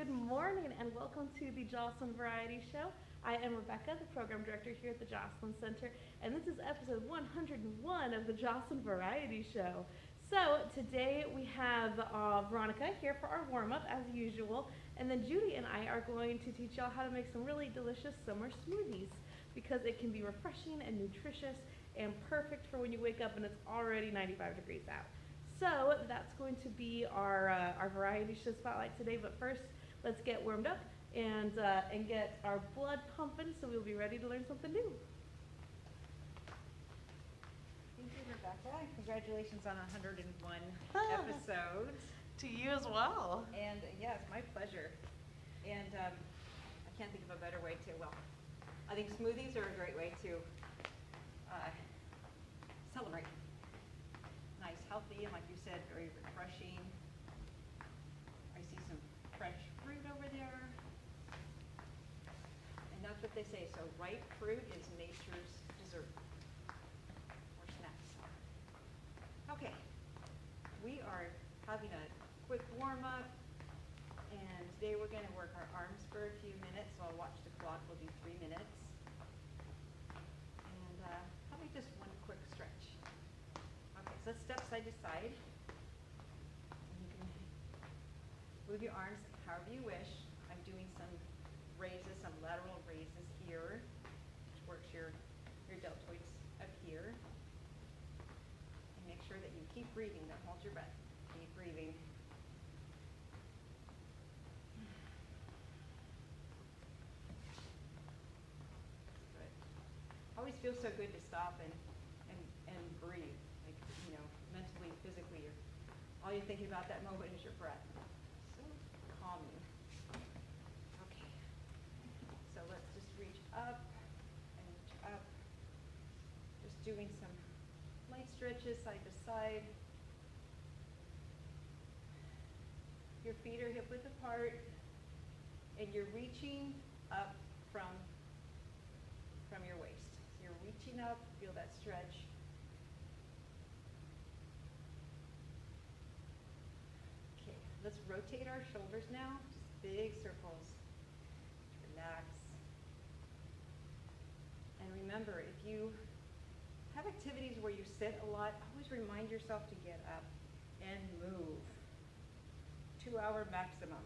Good morning and welcome to the Joslyn Variety Show. I am Rebecca, the program director here at the Joslyn Center, and this is episode 101 of the Joslyn Variety Show. So today we have Veronica here for our warm-up as usual, and then Judy and I are going to teach y'all how to make some really delicious summer smoothies because it can be refreshing and nutritious and perfect for when you wake up and it's already 95 degrees out. So that's going to be our variety show spotlight today. But first, let's get warmed up and get our blood pumping so we'll be ready to learn something new. Thank you, Rebecca, and congratulations on 101 episodes. To you as well. And yes, my pleasure. And I can't think of a better way to, I think smoothies are a great way to celebrate. Nice, healthy, and like you said, very refreshing. I see some fresh fruit over there. And that's what they say, so ripe fruit is nature's dessert or snacks. Okay, we are having a quick warm-up, and today we're going to work our arms for a few minutes, so I'll watch the clock. We'll do 3 minutes. And probably just one quick stretch. Okay, so let's step side to side. And you can move your arms however you wish. I'm doing some raises, some lateral raises here, which works your deltoids up here. And make sure that you keep breathing, don't hold your breath. Keep breathing. Good. Always feels so good to stop and breathe. Like, you know, mentally, physically, all you're thinking about that moment is your breath. So calming. Okay. So let's just reach up and reach up. Just doing some light stretches side to side. Your feet are hip width apart, and you're reaching up from your waist. So you're reaching up, feel that stretch. Okay, let's rotate our shoulders now, just big circles. Relax. And remember, if you have activities where you sit a lot, always remind yourself to get up and move. 2-hour maximum.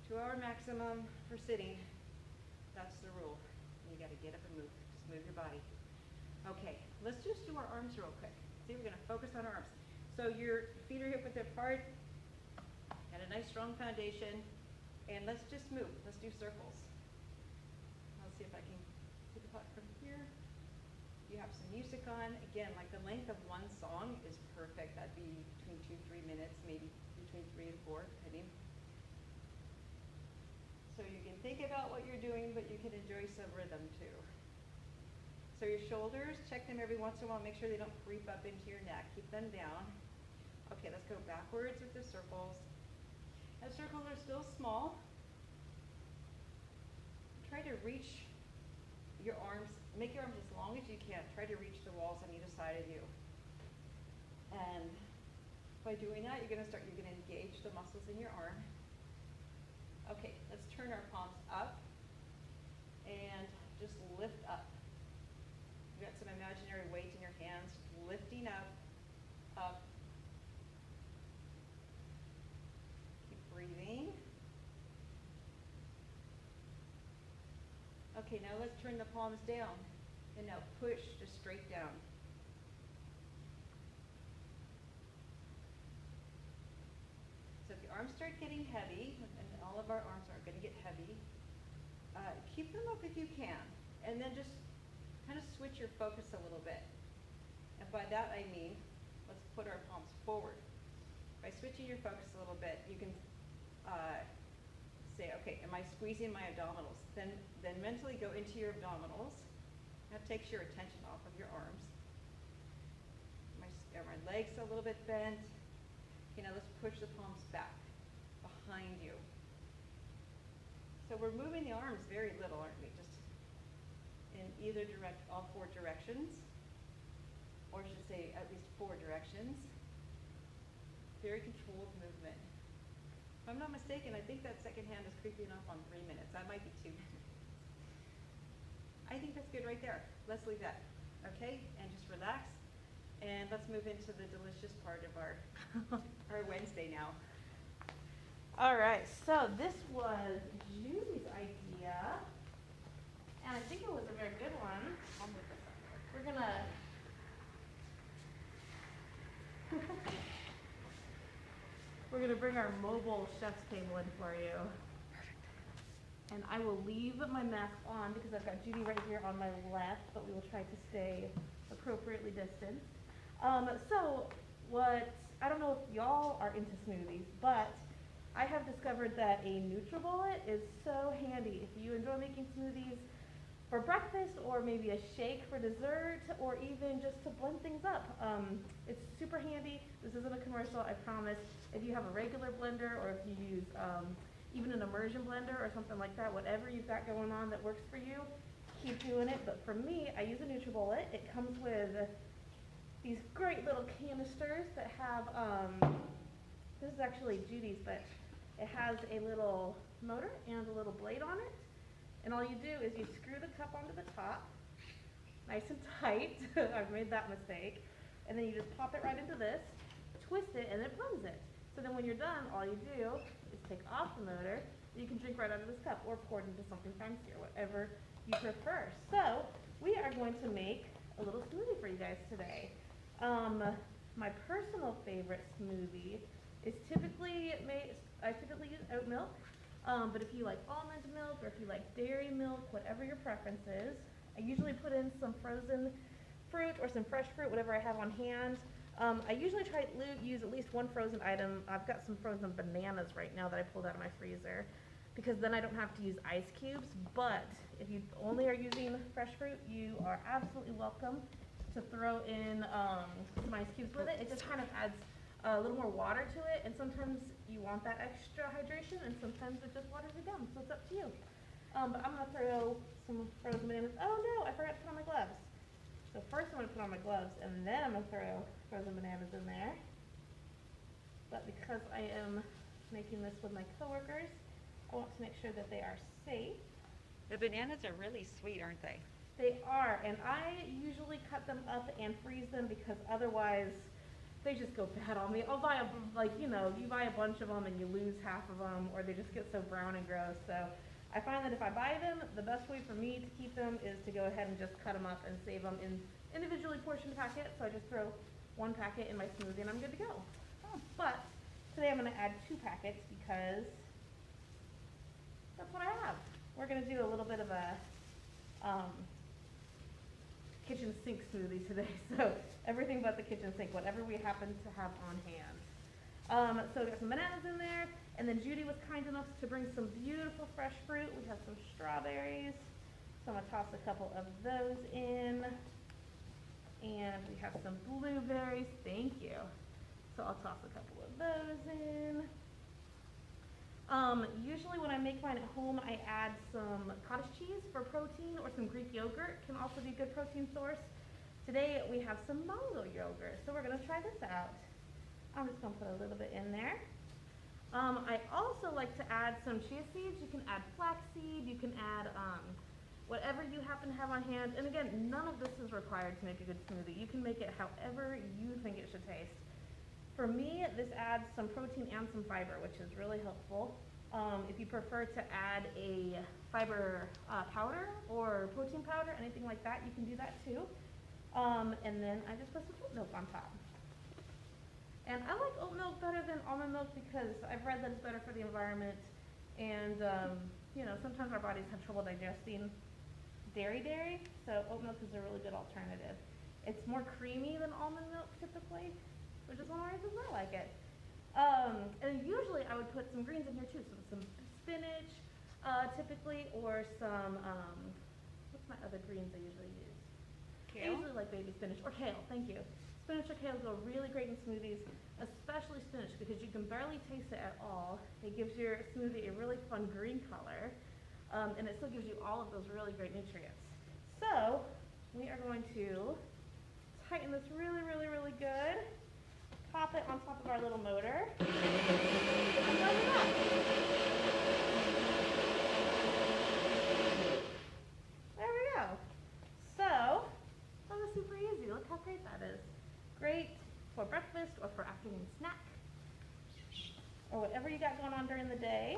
2-hour maximum for sitting. That's the rule. You got to get up and move. Just move your body. Okay, let's just do our arms real quick. See, we're going to focus on our arms. So your feet are hip width apart. Got a nice strong foundation. And let's just move. Let's do circles. Let's see if I can see the clock from here. You have some music on. Again, like the length of one song is perfect. That'd be between 2-3 minutes, maybe between 3 and 4, depending. So you can think about what you're doing, but you can enjoy some rhythm too. So your shoulders, check them every once in a while. Make sure they don't creep up into your neck. Keep them down. Okay, let's go backwards with the circles. And circles are still small. Try to reach your arms, make your arms as long as you can. Try to reach the walls on either side of you. And by doing that, you're going to engage the muscles in your arm. Okay, let's turn our palms up and just lift up. You've got some imaginary weight in your hands, lifting up, up. Keep breathing. Okay, now let's turn the palms down. And now push just straight down. So if your arms start getting heavy, and all of our arms are going to get heavy, keep them up if you can. And then just kind of switch your focus a little bit. And by that I mean, let's put our palms forward. By switching your focus a little bit, you can say, okay, am I squeezing my abdominals? Then mentally go into your abdominals. That takes your attention off of your arms. Are my legs a little bit bent? Okay, now let's push the palms back behind you. So we're moving the arms very little, aren't we? Just in either all 4 directions, or I should say at least 4 directions. Very controlled movement. If I'm not mistaken, I think that second hand is creeping up on 3 minutes. That might be 2 minutes. I think that's good right there. Let's leave that. Okay, and just relax. And let's move into the delicious part of our Wednesday now. All right, so this was Judy's idea, and I think it was a very good one. I'll move this over. We're gonna we're gonna bring our mobile chef's table in for you. And I will leave my mask on because I've got Judy right here on my left, but we will try to stay appropriately distanced. So I don't know if y'all are into smoothies, but I have discovered that a NutriBullet is so handy if you enjoy making smoothies for breakfast or maybe a shake for dessert or even just to blend things up. It's super handy. This isn't a commercial, I promise. If you have a regular blender or if you use even an immersion blender or something like that, whatever you've got going on that works for you, keep doing it. But for me, I use a NutriBullet. It comes with these great little canisters that have, this is actually Judy's, but it has a little motor and a little blade on it. And all you do is you screw the cup onto the top, nice and tight. I've made that mistake. And then you just pop it right into this, twist it, and it runs it. So then when you're done, all you do is take off the motor. You can drink right out of this cup or pour it into something fancier, whatever you prefer. So we are going to make a little smoothie for you guys today. My personal favorite smoothie is I typically use oat milk. But if you like almond milk or if you like dairy milk, whatever your preference is, I usually put in some frozen fruit or some fresh fruit, whatever I have on hand. I usually try to use at least one frozen item. I've got some frozen bananas right now that I pulled out of my freezer because then I don't have to use ice cubes. But if you only are using fresh fruit, you are absolutely welcome to throw in some ice cubes with it. It just kind of adds a little more water to it, and sometimes you want that extra hydration, and sometimes it just waters it down, so it's up to you. But I'm going to throw some frozen bananas. Oh no, I forgot to put on my gloves. So first I'm going to put on my gloves, and then I'm going to throw frozen bananas in there. But because I am making this with my coworkers, I want to make sure that they are safe. The bananas are really sweet, aren't they? They are, and I usually cut them up and freeze them because otherwise they just go bad on me. I'll buy you buy a bunch of them and you lose half of them, or they just get so brown and gross. So I find that if I buy them, the best way for me to keep them is to go ahead and just cut them up and save them in individually portioned packets. So I just throw one packet in my smoothie and I'm good to go. But today I'm going to add 2 packets because that's what I have. We're going to do a little bit of a kitchen sink smoothie today, so everything but the kitchen sink, whatever we happen to have on hand. So we got some bananas in there, and then Judy was kind enough to bring some beautiful fresh fruit. We have some strawberries, so I'm going to toss a couple of those in, and we have some blueberries, thank you. So I'll toss a couple of those in. Usually when I make mine at home, I add some cottage cheese for protein, or some Greek yogurt can also be a good protein source. Today we have some mango yogurt, so we're going to try this out. I'm just going to put a little bit in there. I also like to add some chia seeds. You can add flaxseed, you can add whatever you happen to have on hand. And again, none of this is required to make a good smoothie. You can make it however you think it should taste. For me, this adds some protein and some fiber, which is really helpful. If you prefer to add a fiber powder or protein powder, anything like that, you can do that too. And then I just put some oat milk on top. And I like oat milk better than almond milk because I've read that it's better for the environment. And sometimes our bodies have trouble digesting dairy, so oat milk is a really good alternative. It's more creamy than almond milk typically, which is one of the reasons I like it. And usually I would put some greens in here too, so some spinach typically, or some, what's my other greens I usually use? Kale? I usually like baby spinach, or kale, thank you. Spinach or kale go really great in smoothies, especially spinach because you can barely taste it at all. It gives your smoothie a really fun green color, and it still gives you all of those really great nutrients. So we are going to tighten this really, really, really good. Pop it on top of our little motor. And load it up. whatever you got going on during the day.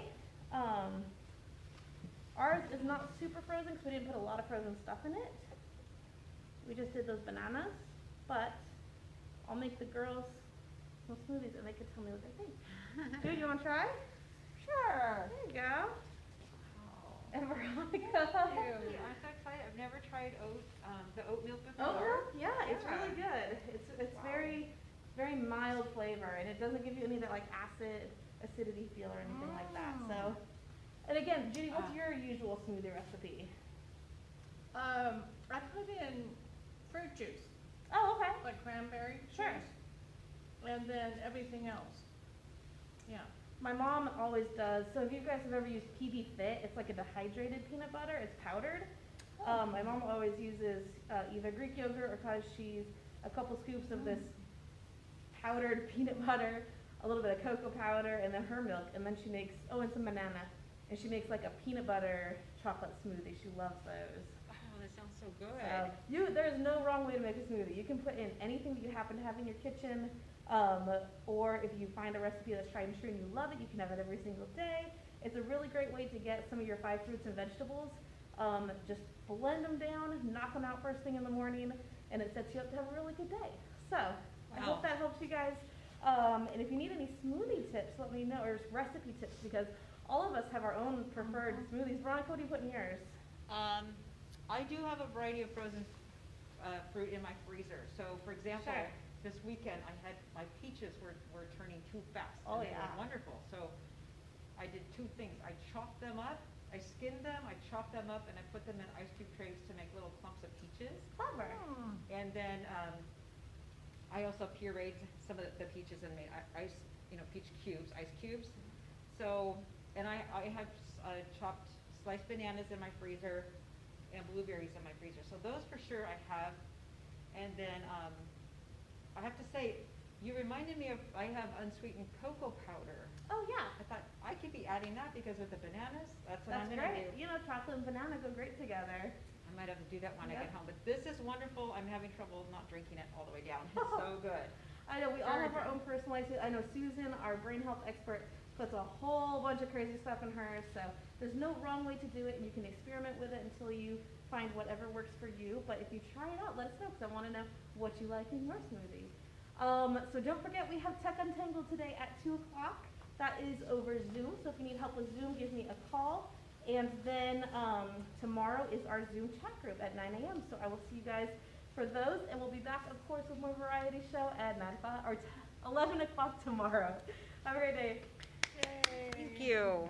Ours is not super frozen because we didn't put a lot of frozen stuff in it. We just did those bananas, but I'll make the girls some smoothies and they can tell me what they think. Dude, you want to try? Sure. There you go. Oh. And Veronica. Thank you. I'm so excited. I've never tried the oat milk before. Oat milk? Yeah, it's Yeah. really good. It's Wow. very mild flavor, and it doesn't give you any of that like acidity feel or anything like that. So, and again, Judy, what's your usual smoothie recipe? I put in fruit juice, Oh, okay. like cranberry Sure. juice, and then everything else. Yeah. My mom always does. So if you guys have ever used PB Fit, it's like a dehydrated peanut butter. It's powdered. My mom always uses either Greek yogurt or cottage cheese, a couple scoops of this powdered peanut butter, a little bit of cocoa powder, and then her milk, and then she makes, oh, and some banana, and she makes like a peanut butter chocolate smoothie. She loves those. Oh, that sounds so good. So there's no wrong way to make a smoothie. You can put in anything that you happen to have in your kitchen, or if you find a recipe that's tried and true and you love it, you can have it every single day. It's a really great way to get some of your 5 fruits and vegetables. Just blend them down, knock them out first thing in the morning, and it sets you up to have a really good day. So I hope that helps you guys. And if you need any smoothie tips, let me know, or recipe tips, because all of us have our own preferred smoothies. Veronica, what do you put in yours? I do have a variety of frozen fruit in my freezer. So, for example, Sure. this weekend I had my peaches were turning too fast. Oh, and they yeah. were wonderful. So I did 2 things. I chopped them up, I skinned them, I chopped them up, and I put them in ice cube trays to make little clumps of peaches. Clever. And then I also pureed some of the peaches and made peach cubes, ice cubes. So, and I have chopped sliced bananas in my freezer and blueberries in my freezer. So those for sure I have. And then I have to say, you reminded me of, I have unsweetened cocoa powder. Oh, yeah. I thought I could be adding that because with the bananas, that's what I'm That's gonna great. do. You know, chocolate and banana go great together. I might have to do that when I Yep. get home. But this is wonderful. I'm having trouble not drinking it all the way down. It's so good. I know, we all Very have our good. own personalized, I know Susan, our brain health expert, puts a whole bunch of crazy stuff in hers, so there's no wrong way to do it, and you can experiment with it until you find whatever works for you. But if you try it out, let us know, because I want to know what you like in your smoothie. So don't forget, we have Tech Untangled today at 2 o'clock. That is over Zoom, so if you need help with Zoom, give me a call. And then tomorrow is our Zoom chat group at 9 a.m., so I will see you guys for those, and we'll be back, of course, with more variety show at 9 o'clock, or 11 o'clock tomorrow. Have a great day. Thank you.